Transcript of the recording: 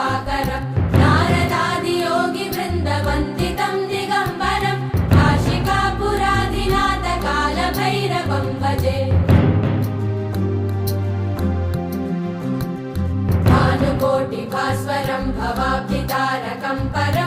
कृपाकरम् नारदादियोगिवृन्दवन्दितं दिगम्बरम् काशिकापुराधिनाथ कालभैरवं भजे भानुकोटिभास्वरं भवाब्धितारकं परम्